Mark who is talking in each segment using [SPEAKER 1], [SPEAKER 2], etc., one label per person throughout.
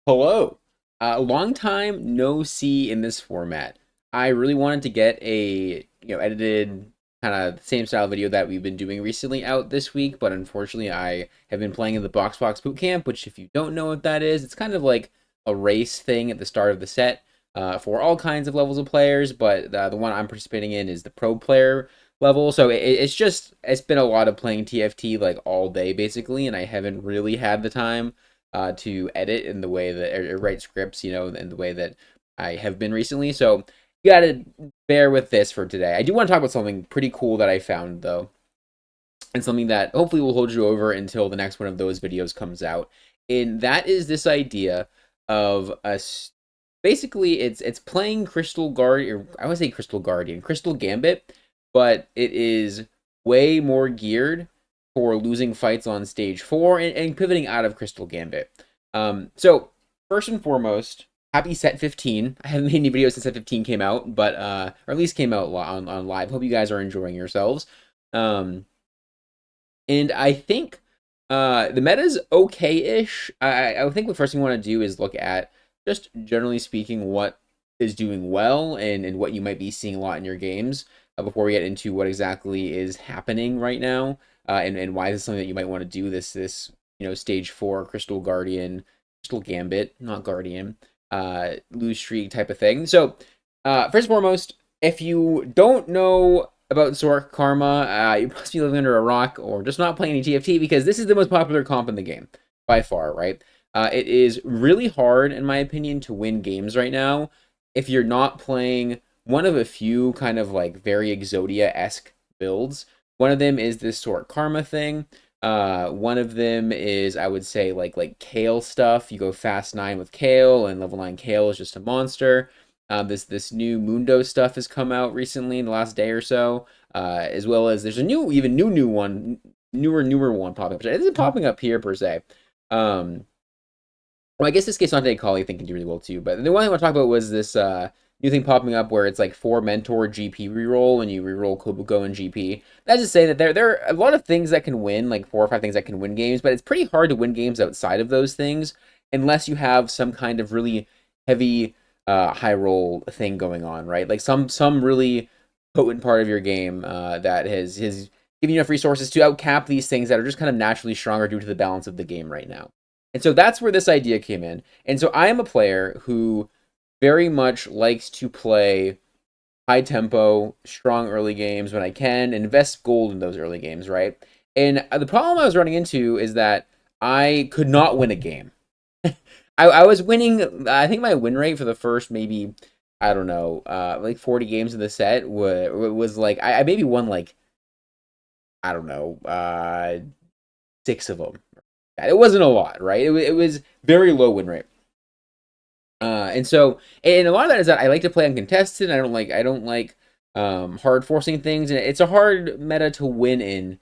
[SPEAKER 1] Hello. Long time no see in this format. I really wanted to get a edited kind of same style video that we've been doing recently out this week, but unfortunately I have been playing in the Box Box Boot Camp, which if you don't know what that is, it's kind of like a race thing at the start of the set for all kinds of levels of players, but the one I'm participating in is the pro player level. So it's been a lot of playing TFT like all day basically, and I haven't really had the time to edit in the way that or write scripts, in the way that I have been recently. So you got to bear with this for today. I do want to talk about something pretty cool that I found though, and something that hopefully will hold you over until the next one of those videos comes out. And that is this idea of us. Basically, it's playing Crystal Guardian. I would say Crystal Guardian, Crystal Gambit, but it is way more geared for losing fights on stage 4 and pivoting out of Crystal Gambit. So first and foremost, happy set 15. I haven't made any videos since set 15 came out, but or at least came out on live. Hope you guys are enjoying yourselves. Um, and I think the meta's okay-ish. I think the first thing we want to do is look at just generally speaking what is doing well and what you might be seeing a lot in your games before we get into what exactly is happening right now and why this is something that you might want to do this stage 4 Crystal Guardian, Crystal Gambit, not Guardian, lose streak type of thing. So first and foremost, if you don't know about Zork Karma, you must be living under a rock or just not playing any TFT because this is the most popular comp in the game by far, right? It is really hard, in my opinion, to win games right now if you're not playing one of a few kind of like very Exodia-esque builds. One of them is this Zork Karma thing. One of them is, I would say, like Kale stuff. You go fast 9 with Kale, and level 9 Kale is just a monster. This new Mundo stuff has come out recently in the last day or so, as well as there's a new one, newer one popping up. It isn't popping up here per se. Well, I guess this case Dante Kali I think can do really well too. But the one I want to talk about was this new thing popping up where it's like 4 mentor GP reroll and you reroll Kobuko and GP. That's to say that there are a lot of things that can win, like 4 or 5 things that can win games, but it's pretty hard to win games outside of those things unless you have some kind of really heavy high roll thing going on, right? Like some really potent part of your game that has given you enough resources to outcap these things that are just kind of naturally stronger due to the balance of the game right now. And so that's where this idea came in. And so I am a player who very much likes to play high tempo, strong early games when I can, and invest gold in those early games, right? And the problem I was running into is that I could not win a game. I was winning, I think my win rate for the first maybe, I don't know, like 40 games in the set was like, I maybe won like, I don't know, 6 of them. It wasn't a lot, right? It was very low win rate. And a lot of that is that I like to play uncontested. I don't like hard forcing things, and it's a hard meta to win in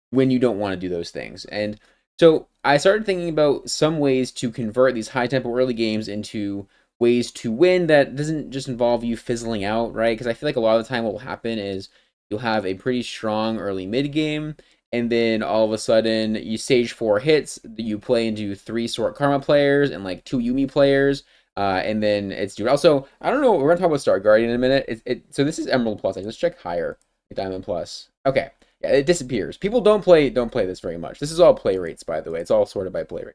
[SPEAKER 1] when you don't want to do those things. And so I started thinking about some ways to convert these high tempo early games into ways to win that doesn't just involve you fizzling out, right? Because I feel like a lot of the time what will happen is you'll have a pretty strong early mid game, and then all of a sudden you stage 4 hits, you play into 3 Zork Karma players and like 2 Yuumi players. And then it's dude. Also, I don't know. We're gonna talk about Star Guardian in a minute. So this is Emerald Plus. Let's check higher. Diamond Plus. Okay, yeah, it disappears. People don't play this very much. This is all play rates, by the way. It's all sorted by play rate.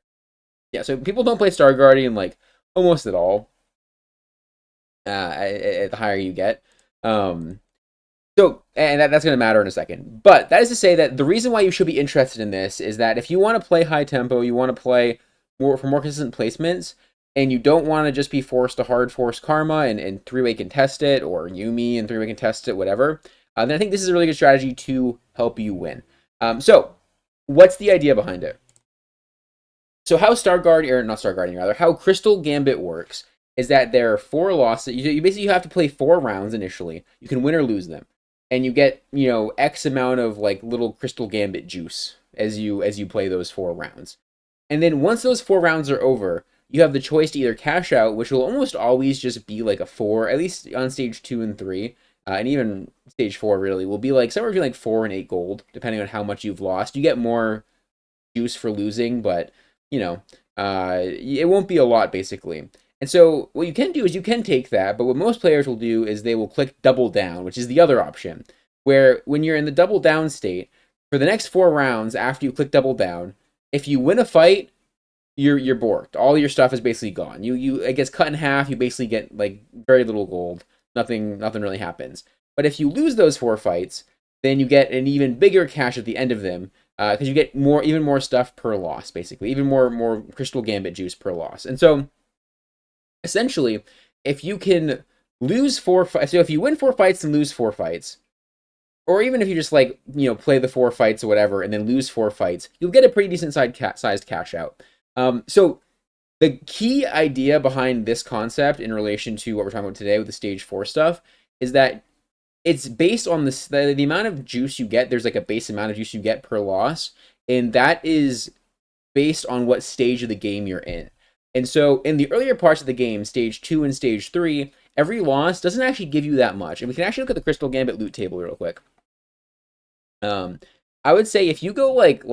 [SPEAKER 1] Yeah, so people don't play Star Guardian like almost at all. At the higher you get. And that's going to matter in a second. But that is to say that the reason why you should be interested in this is that if you want to play high tempo, you want to play more consistent placements, and you don't want to just be forced to hard force Karma and 3-way contest it, or Yuumi and 3-way contest it, whatever, then I think this is a really good strategy to help you win. So, what's the idea behind it? So how Star Guardian, or not Star Guardian rather, how Crystal Gambit works is that there are 4 losses. You basically have to play 4 rounds initially. You can win or lose them, and you get X amount of like little Crystal Gambit juice as you play those 4 rounds. And then once those 4 rounds are over, you have the choice to either cash out, which will almost always just be like a 4, at least on stage 2 and 3, and even stage 4 really will be like somewhere between like 4 and 8 gold, depending on how much you've lost. You get more juice for losing, but It won't be a lot, basically. And so what you can do is you can take that, but what most players will do is they will click double down, which is the other option, where when you're in the double down state, for the next 4 rounds after you click double down, if you win a fight, you're borked. All your stuff is basically gone. It gets cut in half. You basically get like very little gold. Nothing really happens. But if you lose those 4 fights, then you get an even bigger cash at the end of them because you get even more stuff per loss, basically, even more Crystal Gambit juice per loss. And so essentially, if you can lose 4 fights, so if you win 4 fights and lose 4 fights, or even if you just like play the 4 fights or whatever and then lose 4 fights, you'll get a pretty decent sized cash out. So the key idea behind this concept in relation to what we're talking about today with the stage 4 stuff is that it's based on the amount of juice you get. There's like a base amount of juice you get per loss, and that is based on what stage of the game you're in. And so in the earlier parts of the game, stage 2 and stage 3, every loss doesn't actually give you that much. And we can actually look at the Crystal Gambit loot table real quick. I would say if you go like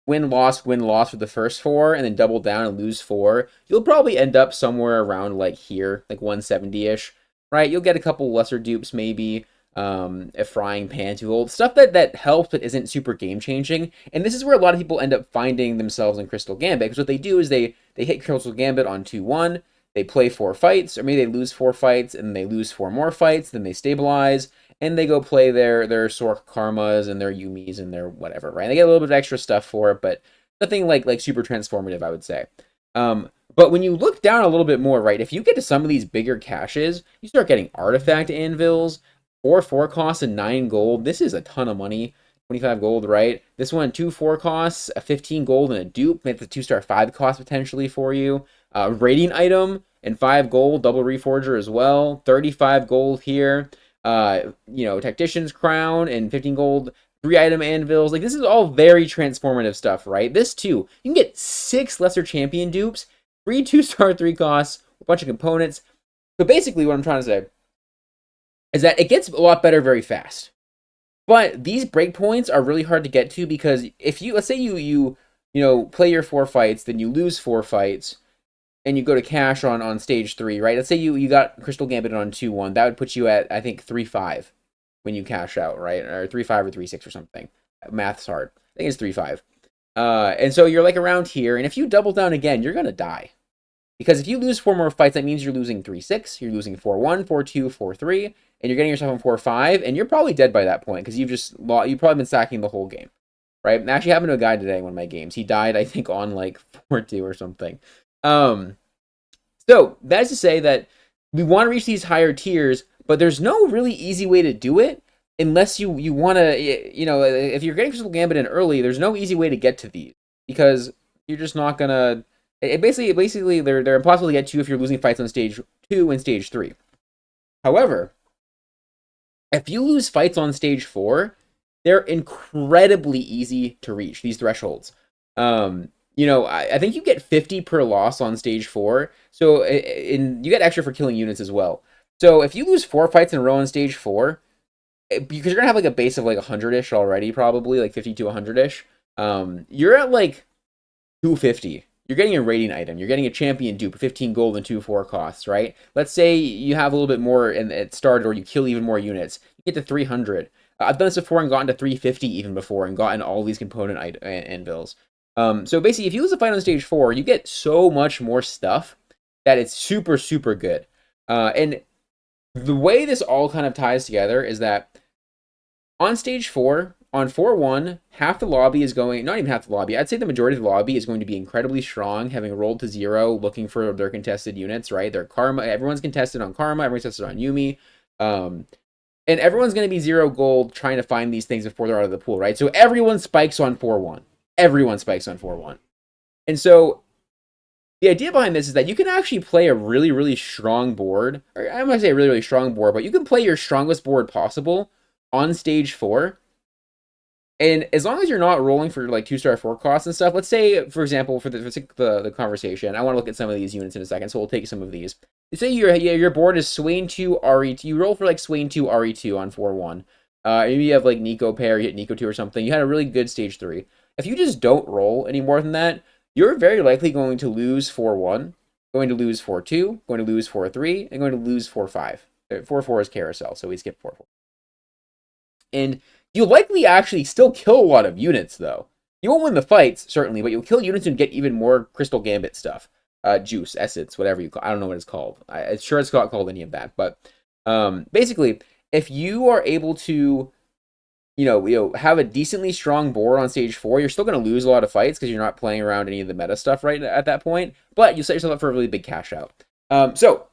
[SPEAKER 1] win loss for the first 4 and then double down and lose 4, you'll probably end up somewhere around like here, like 170-ish, right? You'll get a couple lesser dupes maybe, a frying pan to hold, stuff that helps but isn't super game changing. And this is where a lot of people end up finding themselves in Crystal Gambit, because what they do is they hit Crystal Gambit on 2-1, they play 4 fights, or maybe they lose 4 fights and they lose 4 more fights, then they stabilize, and they go play their Sork Karmas and their Yumis and their whatever, right? They get a little bit of extra stuff for it, but nothing like super transformative, I would say. But when you look down a little bit more, right, if you get to some of these bigger caches, you start getting artifact anvils, 4 costs and 9 gold. This is a ton of money. 25 gold, right? This one, 2 4 costs, a 15 gold and a dupe. It's a 2-star 5 cost potentially for you. Rating item and 5 gold, double reforger as well. 35 gold here. Tactician's crown and 15 gold, 3 item anvils. Like, this is all very transformative stuff, right? This too, you can get 6 lesser champion dupes, 3 2-star 3 costs, a bunch of components. So basically what I'm trying to say is that it gets a lot better very fast. But these breakpoints are really hard to get to, because if let's say you play your 4 fights, then you lose 4 fights, and you go to cash on stage 3, right? Let's say you got Crystal Gambit on 2-1. That would put you at, I think, 3-5 when you cash out, right? Or 3-5 or 3-6 or something. Math's hard. I think it's 3-5. And so you're like around here, and if you double down again, you're going to die. Because if you lose 4 more fights, that means you're losing 3-6, you're losing 4-1, 4-2, 4-3, and you're getting yourself on 4-5, and you're probably dead by that point, because you've probably been sacking the whole game, right? It actually happened to a guy today in one of my games. He died, I think, on like 4-2 or something. So that is to say that we want to reach these higher tiers, but there's no really easy way to do it unless you want to, if you're getting Crystal Gambit in early, there's no easy way to get to these, because you're just not gonna. Basically, they're impossible to get to if you're losing fights on stage 2 and stage 3. However, if you lose fights on stage 4, they're incredibly easy to reach, these thresholds. I think you get 50 per loss on stage 4, so you get extra for killing units as well. So if you lose 4 fights in a row on stage 4, because you're gonna have like a base of like 100-ish already, probably like 50 to 100-ish, you're at like 250. You're getting a rating item. You're getting a champion dupe, 15 gold and 2 4 costs, right? Let's say you have a little bit more and it started, or you kill even more units. You get to 300. I've done this before and gotten to 350 even before, and gotten all these component anvils. So basically, if you lose a fight on stage 4, you get so much more stuff that it's super, super good. And the way this all kind of ties together is that on stage 4, on 4-1, half the lobby is going, not even half the lobby, I'd say the majority of the lobby is going to be incredibly strong, having rolled to 0, looking for their contested units, right? Their Karma, everyone's contested on Karma, everyone's contested on Yuumi. And everyone's going to be 0 gold trying to find these things before they're out of the pool, right? So everyone spikes on 4-1. Everyone spikes on 4-1. And so the idea behind this is that you can actually play a really, really strong board, or I'm going to say a really, really strong board, but you can play your strongest board possible on stage 4. And as long as you're not rolling for like 2-star 4 costs and stuff, let's say, for example, for the conversation, I want to look at some of these units in a second, so we'll take some of these. Let's say your board is Swain 2, RE2. You roll for like Swain 2, RE2 on 4-1. Maybe you have like Nico pair, you hit Nico 2 or something. You had a really good stage 3. If you just don't roll any more than that, you're very likely going to lose 4-1, going to lose 4-2, going to lose 4-3, and going to lose 4-5. 4-4 is carousel, so we skip 4-4. And you'll likely actually still kill a lot of units, though. You won't win the fights, certainly, but you'll kill units and get even more Crystal Gambit stuff. Juice, essence, whatever you call. I don't know what it's called. I'm sure it's not called any of that. But basically, if you are able to, have a decently strong board on stage 4, you're still going to lose a lot of fights because you're not playing around any of the meta stuff right at that point. But you set yourself up for a really big cash out. So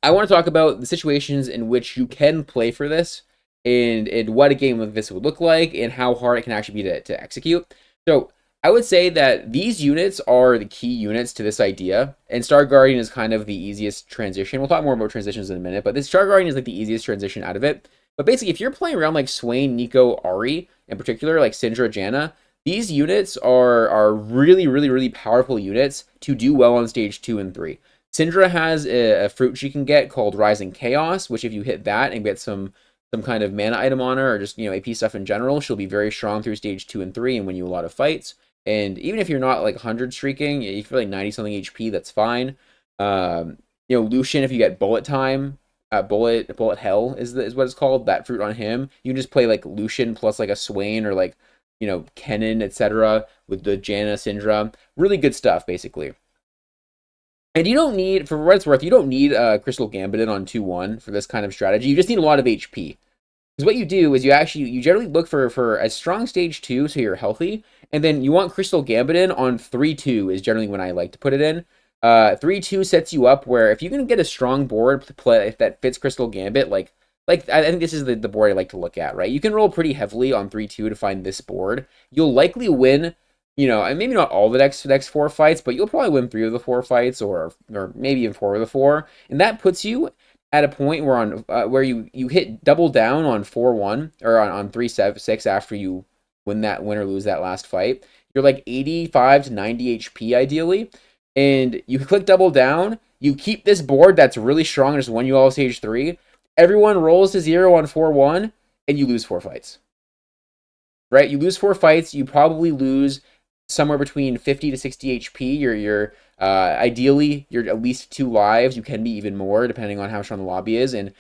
[SPEAKER 1] I want to talk about the situations in which you can play for this, and what a game of this would look like, and how hard it can actually be to execute. So I would say that these units are the key units to this idea, and Star Guardian is kind of the easiest transition. We'll talk more about transitions in a minute, but this Star Guardian is like the easiest transition out of it. But basically, if you're playing around like Swain, Neeko, Ahri, in particular, like Syndra, Janna, these units are really, really, really powerful units to do well on stage 2 and 3. Syndra has a fruit she can get called Rising Chaos, which if you hit that and get some kind of mana item on her, or just, AP stuff in general, she'll be very strong through stage 2 and 3 and win you a lot of fights. And even if you're not like 100 streaking, if you're like 90 something HP, that's fine. Lucian, if you get bullet time, bullet hell is what it's called, that fruit on him, you can just play like Lucian plus like a Swain or like, Kennen, etc. with the Janna, Syndra. Really good stuff, basically. And you don't need, for what it's worth, you don't need Crystal Gambit on 2-1 for this kind of strategy. You just need a lot of HP. Because what you do is you generally look for a strong stage 2 so you're healthy, and then you want Crystal Gambit on 3-2 is generally when I like to put it in. 3-2 sets you up where if you can get a strong board to play if that fits Crystal Gambit, like I think this is the board I like to look at, right? You can roll pretty heavily on 3-2 to find this board. You'll likely win, and maybe not all the next 4 fights, but you'll probably win 3 of the 4 fights, or maybe even 4 of the 4, and that puts you at a point where you hit double down on 4-1 or on 3-6 after you win or lose that last fight. You're like 85 to 90 HP ideally, and you click double down. You keep this board that's really strong and just won you all stage 3. Everyone rolls to 0 on 4-1, and you lose 4 fights. Right? You lose 4 fights. You probably lose somewhere between 50 to 60 HP. You're ideally you're at least 2 lives. You can be even more depending on how strong the lobby is. And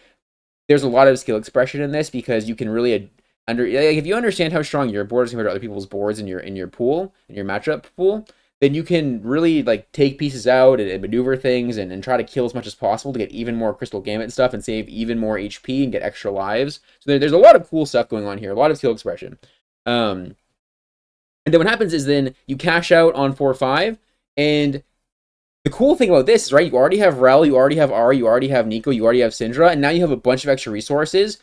[SPEAKER 1] there's a lot of skill expression in this because you can really if you understand how strong your board is compared to other people's boards in your pool, in your matchup pool, then you can really like take pieces out and maneuver things and try to kill as much as possible to get even more Crystal Gambit and stuff and save even more HP and get extra lives. So there's a lot of cool stuff going on here, a lot of skill expression. And then what happens is then you cash out on 4-5, and the cool thing about this is, right, you already have Rell, you already have Ahri, you already have Neeko, you already have Syndra, and now you have a bunch of extra resources.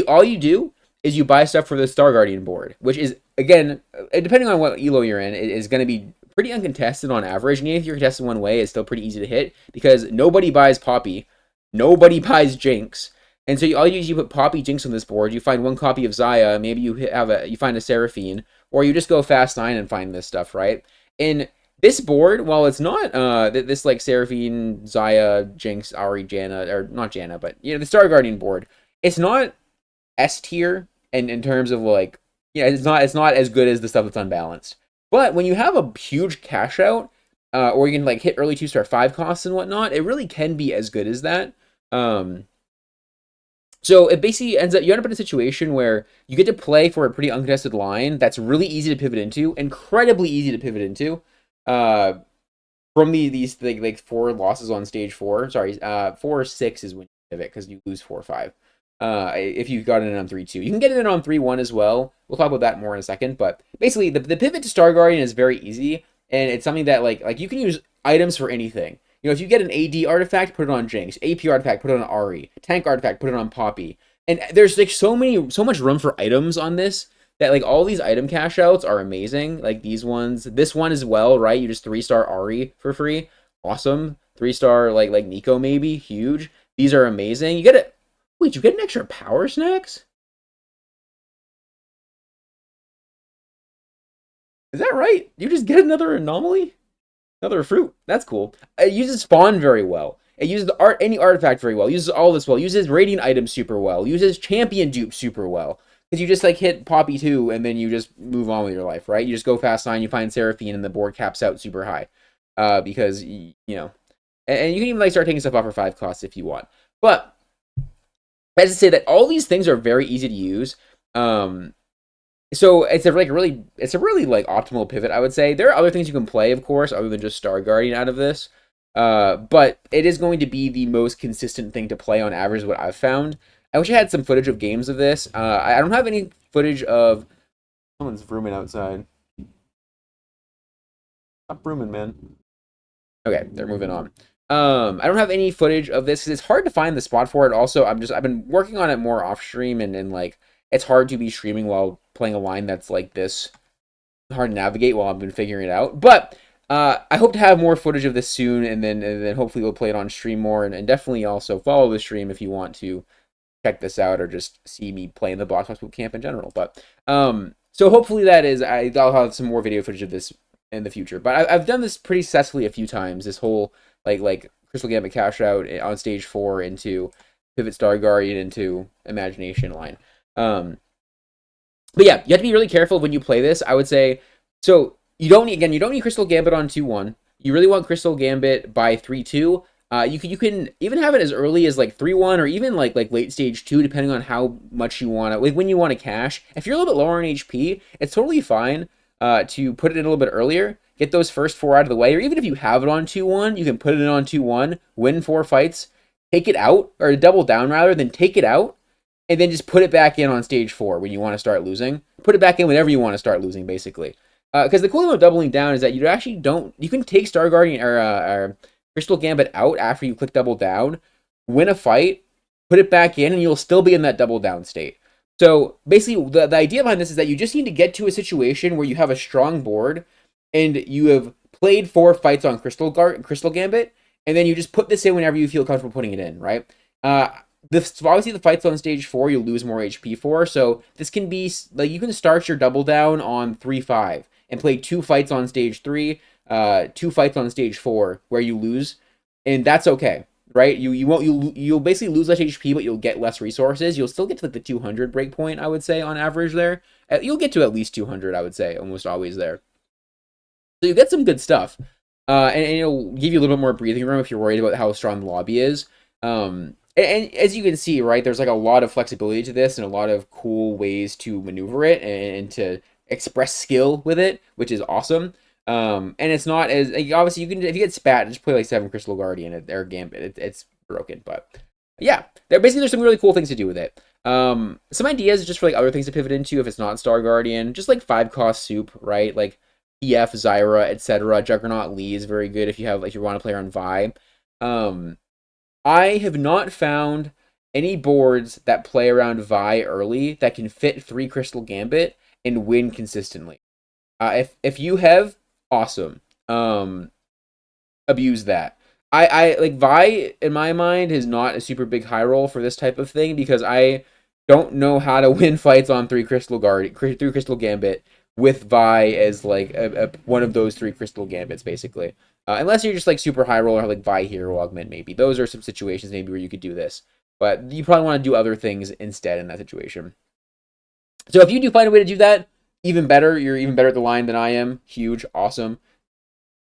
[SPEAKER 1] All you do is you buy stuff for the Star Guardian board, which is, again, depending on what elo you're in, it is going to be pretty uncontested on average, and even if you're contested one way, it's still pretty easy to hit, because nobody buys Poppy, nobody buys Jinx, and so all you do is you put Poppy, Jinx on this board, you find one copy of Xayah, maybe you find a Seraphine, or you just go Fast 9 and find this stuff, right? And this board, while it's not this like Seraphine, Xayah, Jinx, Ahri, Janna, or not Janna, but the Star Guardian board, it's not S tier, and in terms of like, it's not as good as the stuff that's unbalanced. But when you have a huge cash out, or you can like hit early 2-star 5 costs and whatnot, it really can be as good as that. So it basically you end up in a situation where you get to play for a pretty uncontested line that's really easy to pivot into, incredibly easy to pivot into. From these like 4 losses on stage 4, sorry, 4 or 6 is when you pivot because you lose 4 or 5. If you got it in on 3-2, you can get it in on 3-1 as well. We'll talk about that more in a second. But basically, the pivot to Star Guardian is very easy, and it's something that like you can use items for anything. If you get an AD artifact, put it on Jinx. AP artifact, put it on Ahri. Tank artifact, put it on Poppy. And there's like so much room for items on this that like all these item cash outs are amazing. Like these ones, this one as well, right? You just 3-star Ahri for free, awesome. 3-star like Neeko maybe, huge. These are amazing. You get it. Wait, you get an extra power snacks? Is that right? You just get another anomaly? Another fruit. That's cool. It uses spawn very well. It uses any artifact very well. It uses all this well. It uses radiant items super well. It uses champion dupe super well. because you just like hit Poppy 2 and then you just move on with your life, right? You just go fast 9, you find Seraphine, and the board caps out super high. Because, you know, and you can even like start taking stuff off for 5 costs if you want. But as to say that all these things are very easy to use. So it's a really like optimal pivot, I would say. There are other things you can play, of course, other than just Star Guardian out of this. But it is going to be the most consistent thing to play on average, what I've found. I wish I had some footage of games of this. I don't have any footage of someone's brooming outside. Stop brooming, man. Okay, they're moving on. I don't have any footage of this because it's hard to find the spot for it. Also, I've been working on it more off stream and like it's hard to be streaming while playing a line that's like this hard to navigate while I've been figuring it out. But I hope to have more footage of this soon, and then hopefully we'll play it on stream more, and definitely also follow the stream if you want to check this out or just see me playing the Blox Box Boot Camp in general. But so hopefully I'll have some more video footage of this in the future. But I've done this pretty successfully a few times. This whole like Crystal Gambit cash out on stage 4 into Pivot Star Guardian into Imagination line. But yeah, you have to be really careful when you play this. I would say so. You don't need Crystal Gambit on 2-1. You really want Crystal Gambit by 3-2. You can even have it as early as like 3-1 or even like late stage 2, depending on how much you want to, like when you want to cash. If you're a little bit lower in HP, it's totally fine to put it in a little bit earlier, get those first 4 out of the way, or even if you have it on 2-1, you can put it in on 2-1, win 4 fights, take it out, or double down rather, then take it out, and then just put it back in on stage 4 when you want to start losing. Put it back in whenever you want to start losing, basically. Because the cool thing about doubling down is that you actually don't, you can take Star Guardian or Crystal Gambit out after you click double down, win a fight, put it back in, and you'll still be in that double down state. So basically, the idea behind this is that you just need to get to a situation where you have a strong board, and you have played 4 fights on Crystal Gambit, and then you just put this in whenever you feel comfortable putting it in, right? Obviously the fights on stage 4 you lose more HP for, so this can be like you can start your double down on 3-5 and play 2 fights on stage 3, 2 fights on stage 4 where you lose, and that's okay, right? You'll basically lose less HP, but you'll get less resources. You'll still get to like the 200 breakpoint, I would say, on average there. You'll get to at least 200, I would say, almost always there. So you get some good stuff, and it'll give you a little bit more breathing room if you're worried about how strong the lobby is. And as you can see, right, there's like a lot of flexibility to this and a lot of cool ways to maneuver it and to express skill with it, which is awesome. And it's not as like, obviously you can, if you get spat, just play like 7 Crystal Guardian or Gambit. It's broken, but yeah, there's some really cool things to do with it. Some ideas just for like other things to pivot into if it's not Star Guardian, just like 5 cost soup, right? Like EF, Zyra, etc. Juggernaut Lee is very good if you want to play on Vi. I have not found any boards that play around Vi early that can fit 3 Crystal Gambit and win consistently. If you have, awesome. Abuse that. I like Vi in my mind is not a super big high roll for this type of thing because I don't know how to win fights on 3 Crystal Gambit with Vi as like one of those 3 Crystal Gambits basically. Unless you're just like super high roller, like Vi Hero Augment, maybe. Those are some situations maybe where you could do this. But you probably want to do other things instead in that situation. So if you do find a way to do that, even better. You're even better at the line than I am. Huge. Awesome.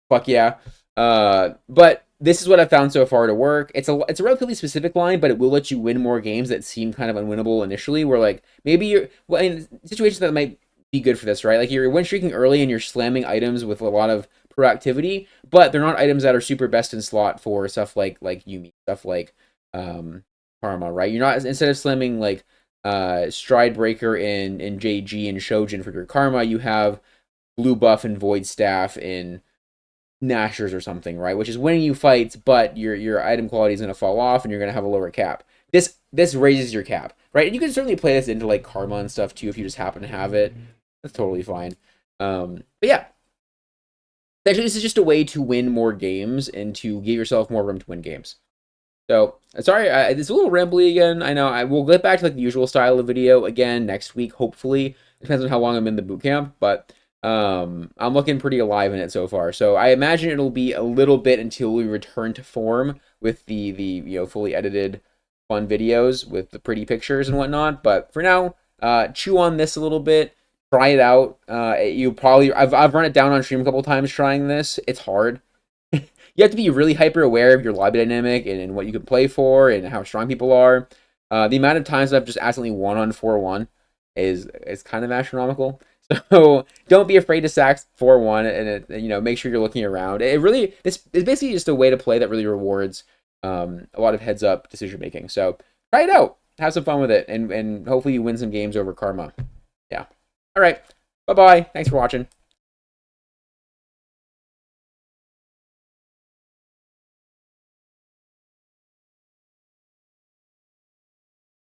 [SPEAKER 1] Fuck yeah. But this is what I've found so far to work. It's a relatively specific line, but it will let you win more games that seem kind of unwinnable initially, where like maybe you're in situations that might be good for this, right? Like you're win streaking early and you're slamming items with a lot of proactivity, but they're not items that are super best in slot for stuff like Yuumi, stuff like Karma, right? You're not, instead of slamming like Stride Breaker in JG and Shojin for your Karma, you have Blue Buff and Void Staff in Nashers or something, right? Which is winning you fights, but your item quality is going to fall off and you're going to have a lower cap. This raises your cap, right? And you can certainly play this into like Karma and stuff too if you just happen to have it. That's totally fine. But yeah. Actually, this is just a way to win more games and to give yourself more room to win games. So, sorry, it's a little rambly again. I know. I will get back to like the usual style of video again next week, hopefully. It depends on how long I'm in the boot camp, but I'm looking pretty alive in it so far. So I imagine it'll be a little bit until we return to form with the fully edited fun videos with the pretty pictures and whatnot. But for now, chew on this a little bit, try it out. I've run it down on stream a couple times trying this. It's hard. You have to be really hyper aware of your lobby dynamic and what you can play for and how strong people are. The amount of times I've just accidentally won on 4-1 is kind of astronomical. So don't be afraid to sack 4-1 and make sure you're looking around. It's basically just a way to play that really rewards a lot of heads up decision making. So try it out, have some fun with it, and hopefully you win some games over Karma. Yeah. All right. Bye bye. Thanks for watching.